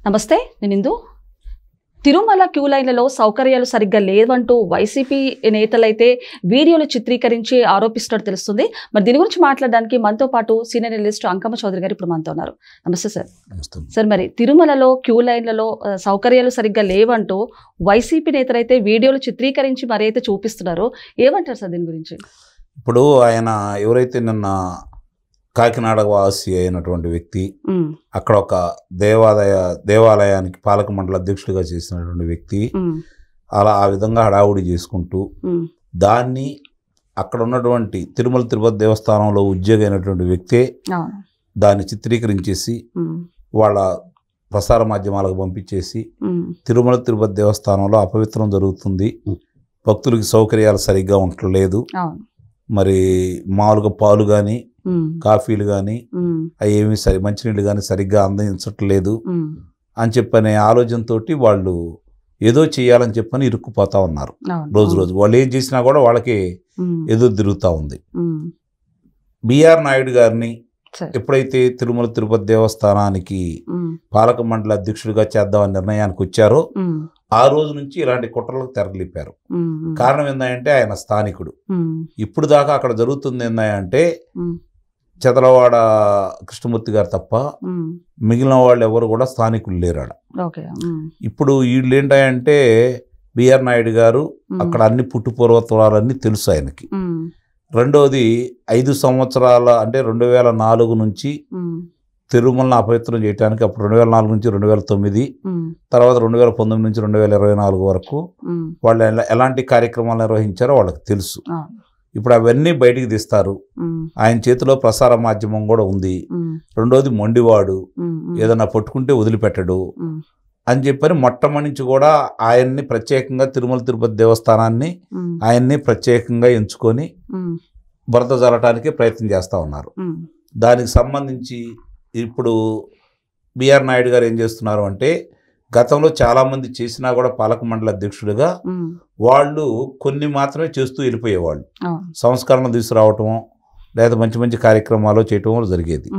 నమస్తే, నేను ఇందు. తిరుమల క్యూ లైన్లలో సౌకర్యాలు సరిగ్గా లేవంటూ వైసీపీ నేతలైతే వీడియోలు చిత్రీకరించి ఆరోపిస్తున్నట్టు తెలుస్తుంది. మరి దీని గురించి మాట్లాడడానికి మనతో పాటు సీనియర్ అనలిస్ట్ అంకమ్మ చౌదరి గారు ఇప్పుడు మనతో ఉన్నారు. నమస్తే సార్. సార్, మరి తిరుమలలో క్యూ లైన్లలో సౌకర్యాలు సరిగ్గా లేవంటూ వైసీపీ నేతలైతే వీడియోలు చిత్రీకరించి మరి అయితే చూపిస్తున్నారు. ఏమంటారు సార్ దీని గురించి? ఇప్పుడు ఆయన ఎవరైతే నిన్న కాకినాడ వాసి అయినటువంటి వ్యక్తి, అక్కడ ఒక దేవాలయానికి పాలక మండలి అధ్యక్షుడిగా చేసినటువంటి వ్యక్తి, అలా ఆ విధంగా హడావుడి చేసుకుంటూ దాన్ని అక్కడ ఉన్నటువంటి తిరుమల తిరుపతి దేవస్థానంలో ఉద్యోగి అయినటువంటి వ్యక్తే దాన్ని చిత్రీకరించేసి వాళ్ళ ప్రసార మాధ్యమాలకు పంపించేసి తిరుమల తిరుపతి దేవస్థానంలో అపవిత్రం జరుగుతుంది, భక్తులకి సౌకర్యాలు సరిగ్గా ఉండలేదు, మరి మామూలుగా పాలు కానీ కాఫీలు కానీ అవి ఏమి మంచినీళ్ళు కానీ సరిగ్గా అందించట్లేదు అని చెప్పనే ఆలోచనతో వాళ్ళు ఏదో చేయాలని చెప్పని ఇరుక్కుపోతా ఉన్నారు. రోజు రోజు వాళ్ళు ఏం చేసినా కూడా వాళ్ళకి ఎదురు తిరుగుతూ ఉంది. బిఆర్ నాయుడు గారిని ఎప్పుడైతే తిరుమల తిరుపతి దేవస్థానానికి పాలక మండలి అధ్యక్షుడిగా చేద్దామని నిర్ణయానికి వచ్చారో ఆ రోజు నుంచి ఇలాంటి కుట్రలకు తెరలిపారు. కారణం ఏంటంటే ఆయన స్థానికుడు. ఇప్పుడు దాకా అక్కడ జరుగుతుంది ఏంటంటే చదలవాడ కృష్ణమూర్తి గారు తప్ప మిగిలిన వాళ్ళు ఎవరు కూడా స్థానికులు లేరాడ. ఇప్పుడు వీళ్ళు ఏంటంటే బిఆర్ నాయుడు గారు అక్కడ అన్ని పుట్టుపూర్వత్వాలన్నీ తెలుసు ఆయనకి. రెండోది 5 సంవత్సరాల అంటే 2004 నుంచి తిరుమలను అపవిత్రం చేయడానికి, అప్పుడు 2004 నుంచి 2009, తర్వాత 2019 నుంచి 2024 వరకు వాళ్ళు ఎలాంటి కార్యక్రమాలు నిర్వహించారో వాళ్ళకి తెలుసు. ఇప్పుడు అవన్నీ బయటికి తీస్తారు. ఆయన చేతిలో ప్రసార మాధ్యమం కూడా ఉంది. రెండోది మొండివాడు, ఏదన్నా పట్టుకుంటే వదిలిపెట్టడు అని చెప్పని మొట్టమొదటి నుంచి కూడా ఆయన్ని ప్రత్యేకంగా తిరుమల తిరుపతి దేవస్థానాన్ని ఆయన్ని ప్రత్యేకంగా ఎంచుకొని బురద జల్లటానికి ప్రయత్నం చేస్తూ ఉన్నారు. దానికి సంబంధించి ఇప్పుడు బిఆర్ నాయుడు గారు ఏం చేస్తున్నారు అంటే, గతంలో చాలామంది చేసినా కూడా పాలక మండలి అధ్యక్షుడిగా వాళ్ళు కొన్ని మాత్రమే చేస్తూ వెళ్ళిపోయేవాళ్ళు. సంస్కరణ తీసుకురావటం లేదా మంచి మంచి కార్యక్రమాలు చేయటం జరిగేది.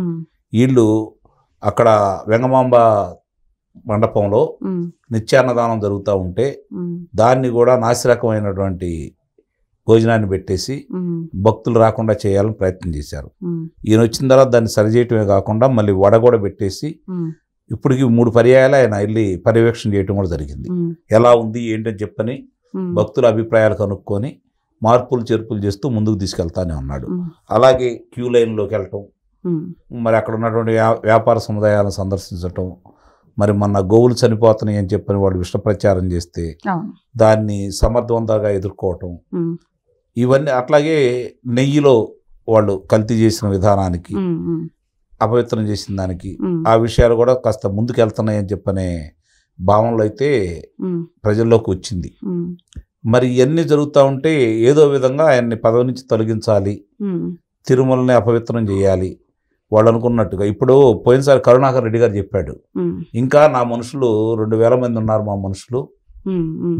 వీళ్ళు అక్కడ వెంగమాంబ మండపంలో నిత్యాన్నదానం జరుగుతూ ఉంటే దాన్ని కూడా నాసిరకమైనటువంటి భోజనాన్ని పెట్టేసి భక్తులు రాకుండా చేయాలని ప్రయత్నం చేశారు. ఈయన వచ్చిన తర్వాత దాన్ని సరిచేయటమే కాకుండా మళ్ళీ వడ కూడా పెట్టేసి ఇప్పటికి 3 పర్యాయాలు ఆయన వెళ్ళి పర్యవేక్షణ చేయటం కూడా జరిగింది. ఎలా ఉంది ఏంటని చెప్పని భక్తుల అభిప్రాయాలు కనుక్కొని మార్పులు చేర్పులు చేస్తూ ముందుకు తీసుకెళ్తానే ఉన్నాడు. అలాగే క్యూ లైన్లోకి వెళ్ళటం, మరి అక్కడ ఉన్నటువంటి వ్యాపార సముదాయాలను సందర్శించటం, మరి మొన్న గోవులు చనిపోతున్నాయి అని చెప్పని వాళ్ళు విష ప్రచారం చేస్తే దాన్ని సమర్థవంతంగా ఎదుర్కోవటం, ఇవన్నీ అట్లాగే నెయ్యిలో వాళ్ళు కల్తీ చేసిన విధానానికి, అపవిత్రం చేసిన దానికి ఆ విషయాలు కూడా కాస్త ముందుకు వెళ్తున్నాయని చెప్పనే భావనలో అయితే ప్రజల్లోకి వచ్చింది. మరి ఇవన్నీ జరుగుతూ ఉంటే ఏదో విధంగా ఆయన్ని పదవి నుంచి తొలగించాలి, తిరుమలని అపవిత్రం చేయాలి వాళ్ళు అనుకున్నట్టుగా. ఇప్పుడు పోయినసారి కరుణాకర్ రెడ్డి గారు చెప్పాడు, ఇంకా నా మనుషులు 2000 మంది ఉన్నారు మా మనుషులు,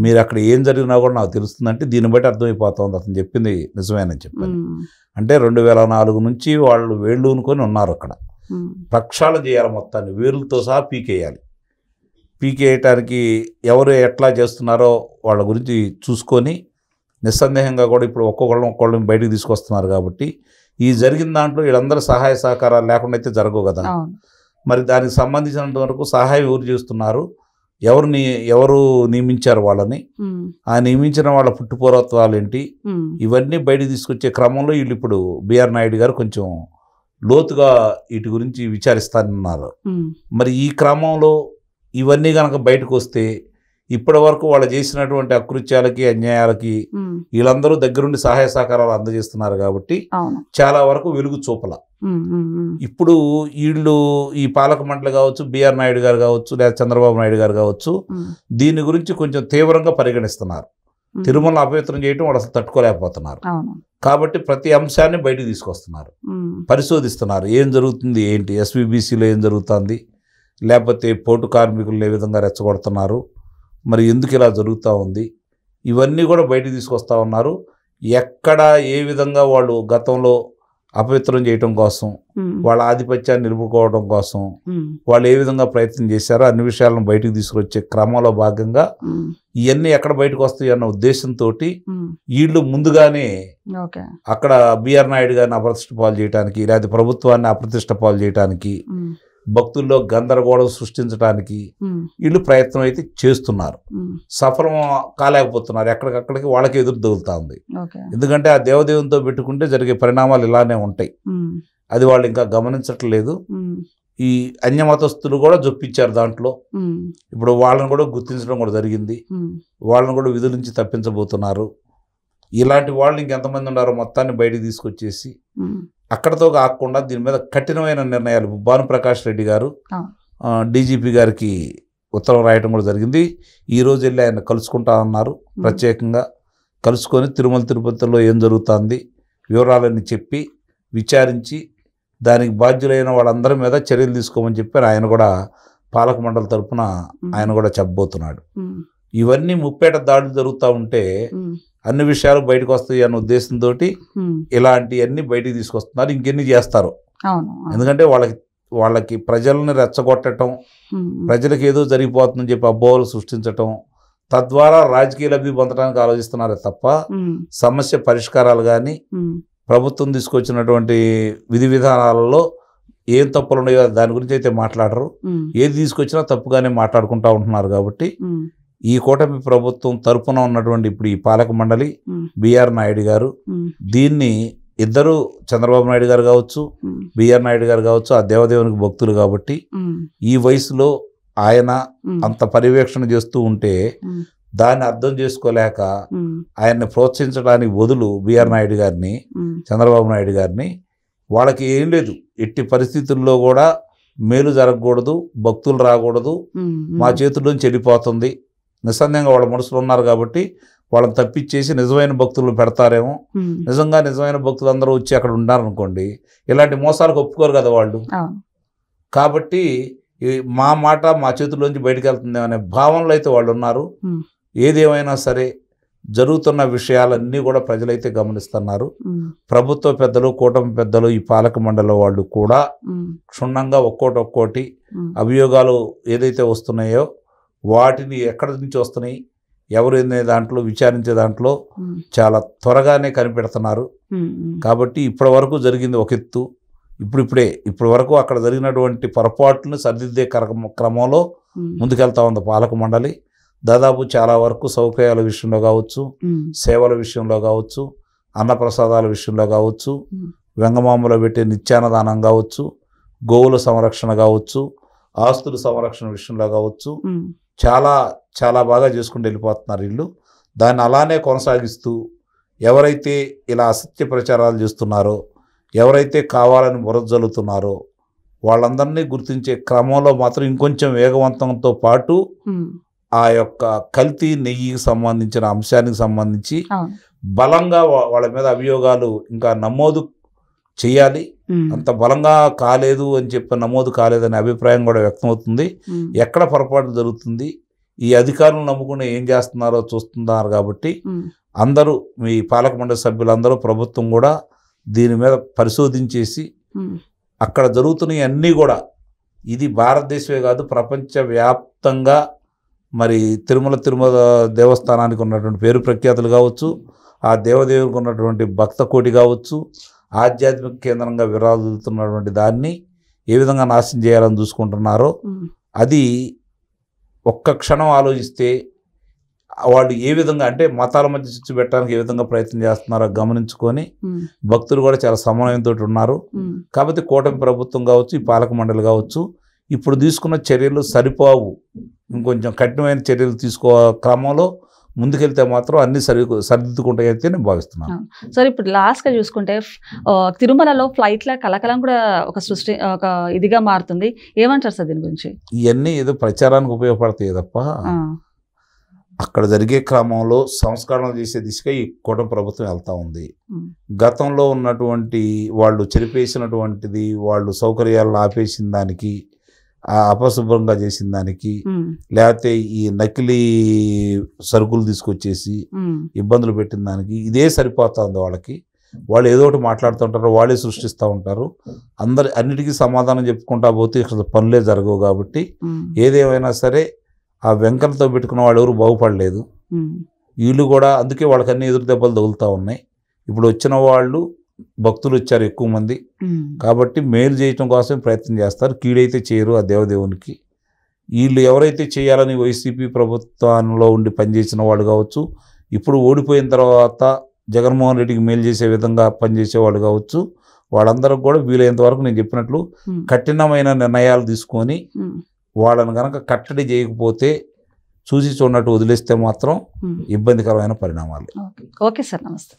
మీరు అక్కడ ఏం జరిగినా కూడా నాకు తెలుస్తుందంటే దీన్ని బట్టి అర్థమైపోతుంది అతను చెప్పింది నిజమేనని చెప్పాను. అంటే 2004 నుంచి వాళ్ళు వేళ్ళు అనుకొని ఉన్నారు. అక్కడ ప్రక్షాళన చేయాలి, మొత్తాన్ని వేర్లతో సహా పీకేయాలి. పీకేయటానికి ఎవరు ఎట్లా చేస్తున్నారో వాళ్ళ గురించి చూసుకొని నిస్సందేహంగా కూడా ఇప్పుడు ఒక్కొక్కళ్ళని బయటకు తీసుకొస్తున్నారు. కాబట్టి ఈ జరిగిన దాంట్లో వీళ్ళందరూ సహాయ సహకారాలు లేకుండా అయితే జరగవు కదా. మరి దానికి సంబంధించినంత వరకు సహాయం ఎవరు చేస్తున్నారు, ఎవరు నియమించారు వాళ్ళని, ఆ నియమించిన వాళ్ళ పుట్టుపూర్వత్వాలు ఏంటి, ఇవన్నీ బయటకు తీసుకొచ్చే క్రమంలో వీళ్ళు ఇప్పుడు బిఆర్ నాయుడు గారు కొంచెం లోతుగా వీటి గురించి విచారిస్తానన్నారు. మరి ఈ క్రమంలో ఇవన్నీ కనుక బయటకు వస్తే ఇప్పటి వరకు వాళ్ళు చేసినటువంటి అకృత్యాలకి అన్యాయాలకి వీళ్ళందరూ దగ్గరుండి సహాయ సహకారాలు అందజేస్తున్నారు కాబట్టి చాలా వరకు వెలుగు చూపల. ఇప్పుడు వీళ్ళు ఈ పాలక మండలి కావచ్చు, బిఆర్ నాయుడు గారు కావచ్చు, లేదా చంద్రబాబు నాయుడు గారు కావచ్చు, దీని గురించి కొంచెం తీవ్రంగా పరిగణిస్తున్నారు. తిరుమల అపవిత్రం చేయటం వాళ్ళు అసలు తట్టుకోలేకపోతున్నారు. కాబట్టి ప్రతి అంశాన్ని బయటకు తీసుకొస్తున్నారు, పరిశోధిస్తున్నారు. ఏం జరుగుతుంది ఏంటి, ఎస్విబిసిలో ఏం జరుగుతుంది, లేకపోతే పోటు కార్మికులను ఏ విధంగా రెచ్చగొడుతున్నారు, మరి ఎందుకు ఇలా జరుగుతూ ఉంది, ఇవన్నీ కూడా బయటకు తీసుకొస్తూ ఉన్నారు. ఎక్కడ ఏ విధంగా వాళ్ళు గతంలో అపవిత్రం చేయటం కోసం, వాళ్ళ ఆధిపత్యాన్ని నిలుపుకోవడం కోసం వాళ్ళు ఏ విధంగా ప్రయత్నం చేశారో అన్ని విషయాలను బయటకు తీసుకొచ్చే క్రమంలో భాగంగా ఇవన్నీ ఎక్కడ బయటకు వస్తాయి అన్న ఉద్దేశంతో వీళ్ళు ముందుగానే అక్కడ బిఆర్ నాయుడు గారిని అప్రతిష్ట పాలు చేయడానికి, లేదా ప్రభుత్వాన్ని అప్రతిష్ట పాలు చేయడానికి, భక్తుల్లో గందరగోళం సృష్టించడానికి వీళ్ళు ప్రయత్నం అయితే చేస్తున్నారు. సఫలం కాలేకపోతున్నారు. ఎక్కడికక్కడికి వాళ్ళకి ఎదురు తగులుతా ఉంది. ఎందుకంటే ఆ దేవదేవునితో పెట్టుకుంటే జరిగే పరిణామాలు ఇలానే ఉంటాయి. అది వాళ్ళు ఇంకా గమనించట్లేదు. ఈ అన్యమతస్తులు కూడా జొప్పించారు దాంట్లో. ఇప్పుడు వాళ్ళని కూడా గుర్తించడం కూడా జరిగింది. వాళ్ళని కూడా విధుల నుంచి తప్పించబోతున్నారు. ఇలాంటి వాళ్ళు ఇంకెంతమంది ఉన్నారో మొత్తాన్ని బయటికి తీసుకొచ్చేసి అక్కడతో కాకుండా దీని మీద కఠినమైన నిర్ణయాలు భానుప్రకాష్ రెడ్డి గారు డీజీపీ గారికి ఉత్తరం రాయటం కూడా జరిగింది. ఈరోజు వెళ్ళి ఆయన కలుసుకుంటా అన్నారు. ప్రత్యేకంగా కలుసుకొని తిరుమల తిరుపతిలో ఏం జరుగుతుంది వివరాలన్నీ చెప్పి విచారించి దానికి బాధ్యులైన వాళ్ళందరి మీద చర్యలు తీసుకోమని చెప్పారు. ఆయన కూడా పాలక మండలి తరఫున ఆయన కూడా చెప్పబోతున్నాడు. ఇవన్నీ ముప్పేట దాడులు జరుగుతూ ఉంటే అన్ని విషయాలు బయటకు వస్తాయి అన్న ఉద్దేశంతో ఇలాంటివన్నీ బయటికి తీసుకొస్తున్నారు. ఇంకెన్ని చేస్తారు? ఎందుకంటే వాళ్ళకి ప్రజల్ని రెచ్చగొట్టడం, ప్రజలకు ఏదో జరిగిపోతుందని చెప్పి అపోహలు సృష్టించటం, తద్వారా రాజకీయ లబ్ధి పొందడానికి ఆలోచిస్తున్నారే తప్ప సమస్య పరిష్కారాలు కానీ ప్రభుత్వం తీసుకొచ్చినటువంటి విధి విధానాలలో ఏం తప్పులు ఉన్నాయో దాని గురించి అయితే మాట్లాడరు. ఏది తీసుకొచ్చినా తప్పుగానే మాట్లాడుకుంటూ ఉంటున్నారు. కాబట్టి ఈ కూటమి ప్రభుత్వం తరపున ఉన్నటువంటి ఇప్పుడు ఈ పాలక మండలి బిఆర్ నాయుడు గారు దీన్ని ఇద్దరు చంద్రబాబు నాయుడు గారు కావచ్చు, బిఆర్ నాయుడు గారు కావచ్చు, ఆ దేవదేవునికి భక్తులు కాబట్టి ఈ వయసులో ఆయన అంత పర్యవేక్షణ చేస్తూ ఉంటే దాన్ని అర్థం చేసుకోలేక ఆయన్ని ప్రోత్సహించడానికి బదులు బిఆర్ నాయుడు గారిని, చంద్రబాబు నాయుడు గారిని వాళ్ళకి ఏం లేదు, ఎట్టి పరిస్థితుల్లో కూడా మేలు జరగకూడదు, భక్తులు రాకూడదు, మా చేతుల్లోంచి వెళ్ళిపోతుంది, నిస్సందేహంగా వాళ్ళ మనసులో ఉన్నారు కాబట్టి వాళ్ళని తప్పించేసి నిజమైన భక్తులు పెడతారేమో. నిజంగా నిజమైన భక్తులు అందరూ వచ్చి అక్కడ ఉన్నారనుకోండి, ఇలాంటి మోసాలకు ఒప్పుకోరు కదా వాళ్ళు. కాబట్టి మా మాట మా చేతుల్లోంచి బయటకు వెళ్తుంది అనే భావనలో అయితే వాళ్ళు ఉన్నారు. ఏదేమైనా సరే జరుగుతున్న విషయాలన్నీ కూడా ప్రజలైతే గమనిస్తున్నారు. ప్రభుత్వ పెద్దలు, కూటమి పెద్దలు, ఈ పాలక మండలి వాళ్ళు కూడా క్షుణ్ణంగా ఒక్కోటి అభియోగాలు ఏదైతే వస్తున్నాయో వాటిని ఎక్కడి నుంచి వస్తున్నాయి, ఎవరు అనే దాంట్లో విచారించే దాంట్లో చాలా త్వరగానే కనిపెడుతున్నారు. కాబట్టి ఇప్పటి వరకు జరిగింది ఒక ఎత్తు. ఇప్పటి వరకు అక్కడ జరిగినటువంటి పొరపాట్లను సరిదిద్దే క్రమంలో ముందుకెళ్తా ఉంది పాలక మండలి. దాదాపు చాలా వరకు సౌకర్యాల విషయంలో కావచ్చు, సేవల విషయంలో కావచ్చు, అన్నప్రసాదాల విషయంలో కావచ్చు, వెంగమామలో పెట్టే నిత్యాన్నదానం కావచ్చు, గోవుల సంరక్షణ కావచ్చు, ఆస్తుల సంరక్షణ విషయంలో కావచ్చు, చాలా చాలా బాగా చేసుకుంటూ వెళ్ళిపోతున్నారు వీళ్ళు. దాన్ని అలానే కొనసాగిస్తూ ఎవరైతే ఇలా అసత్య ప్రచారాలు చేస్తున్నారో, ఎవరైతే కావాలని బురదజల్లుతున్నారో వాళ్ళందరినీ గుర్తించే క్రమంలో మాత్రం ఇంకొంచెం వేగవంతంతో పాటు ఆ యొక్క కల్తీ నెయ్యికి సంబంధించిన అంశానికి సంబంధించి బలంగా వాళ్ళ మీద అభియోగాలు ఇంకా నమోదు చేయాలి. అంత బలంగా కాలేదు అని చెప్పి నమోదు కాలేదనే అభిప్రాయం కూడా వ్యక్తమవుతుంది. ఎక్కడ పొరపాటు జరుగుతుంది, ఈ అధికారులను నమ్ముకుని ఏం చేస్తున్నారో చూస్తున్నారు. కాబట్టి అందరూ మీ పాలక మండలి సభ్యులందరూ, ప్రభుత్వం కూడా దీని మీద పరిశోధించేసి అక్కడ జరుగుతున్న అన్నీ కూడా, ఇది భారతదేశమే కాదు ప్రపంచవ్యాప్తంగా మరి తిరుమల దేవస్థానానికి ఉన్నటువంటి పేరు ప్రఖ్యాతులు కావచ్చు, ఆ దేవదేవునికి ఉన్నటువంటి భక్త కోటి కావచ్చు, ఆధ్యాత్మిక కేంద్రంగా విరాజిల్లుతున్నటువంటి దాన్ని ఏ విధంగా నాశనం చేయాలని చూసుకుంటున్నారో అది ఒక్క క్షణం ఆలోచిస్తే వాళ్ళు ఏ విధంగా అంటే మతాల మధ్య చిచ్చు పెట్టడానికి ఏ విధంగా ప్రయత్నం చేస్తున్నారో గమనించుకొని భక్తులు కూడా చాలా సమన్వయంతో ఉన్నారు. కాబట్టి కూటమి ప్రభుత్వం కావచ్చు, ఈ పాలక మండలి కావచ్చు, ఇప్పుడు తీసుకున్న చర్యలు సరిపోవు, ఇంకొంచెం కఠినమైన చర్యలు తీసుకో క్రమంలో ముందుకెళ్తే మాత్రం అన్ని సరిదిద్దుకుంటాయి అయితే నేను భావిస్తున్నాను. సార్, ఇప్పుడు లాస్ట్గా చూసుకుంటే తిరుమలలో ఫ్లైట్ల కలకలం కూడా ఒక ఇదిగా మారుతుంది. ఏమంటారు సార్ దీని గురించి? ఇవన్నీ ఏదో ప్రచారానికి ఉపయోగపడతాయి తప్ప అక్కడ జరిగే క్రమంలో సంస్కరణలు చేసే దిశగా ఈ కూటమి ప్రభుత్వం వెళ్తూ ఉంది. గతంలో ఉన్నటువంటి వాళ్ళు చెరిపేసినటువంటిది, వాళ్ళు సౌకర్యాలను ఆపేసిన దానికి, అపశుభ్రంగా చేసిన దానికి, లేకపోతే ఈ నకిలీ సరుకులు తీసుకొచ్చేసి ఇబ్బందులు పెట్టిన దానికి ఇదే సరిపోతుంది వాళ్ళకి. వాళ్ళు ఏదో ఒకటి మాట్లాడుతుంటారు, వాళ్ళే సృష్టిస్తూ ఉంటారు. అన్నిటికీ సమాధానం చెప్పుకుంటా పోతే అసలు పనులే జరగవు. కాబట్టి ఏదేమైనా సరే ఆ వెంకన్నతో పెట్టుకున్న వాళ్ళు ఎవరు బాగుపడలేదు. వీళ్ళు కూడా అందుకే వాళ్ళకి అన్ని ఎదురు దెబ్బలు తగులుతూ ఉన్నాయి. ఇప్పుడు వచ్చిన వాళ్ళు భక్తులు వచ్చారు ఎక్కువ మంది, కాబట్టి మేలు చేయటం కోసం ప్రయత్నం చేస్తారు, కీడైతే చేయరు ఆ దేవదేవునికి. వీళ్ళు ఎవరైతే చేయాలని వైసీపీ ప్రభుత్వంలో ఉండి పనిచేసిన వాళ్ళు కావచ్చు, ఇప్పుడు ఓడిపోయిన తర్వాత జగన్మోహన్ రెడ్డికి మేలు చేసే విధంగా పనిచేసేవాళ్ళు కావచ్చు, వాళ్ళందరికి కూడా వీలైనంత వరకు నేను చెప్పినట్లు కఠినమైన నిర్ణయాలు తీసుకొని వాళ్ళని కనుక కట్టడి చేయకపోతే చూసి చూడనట్టు వదిలేస్తే మాత్రం ఇబ్బందికరమైన పరిణామాలు. ఓకే సార్, నమస్తే.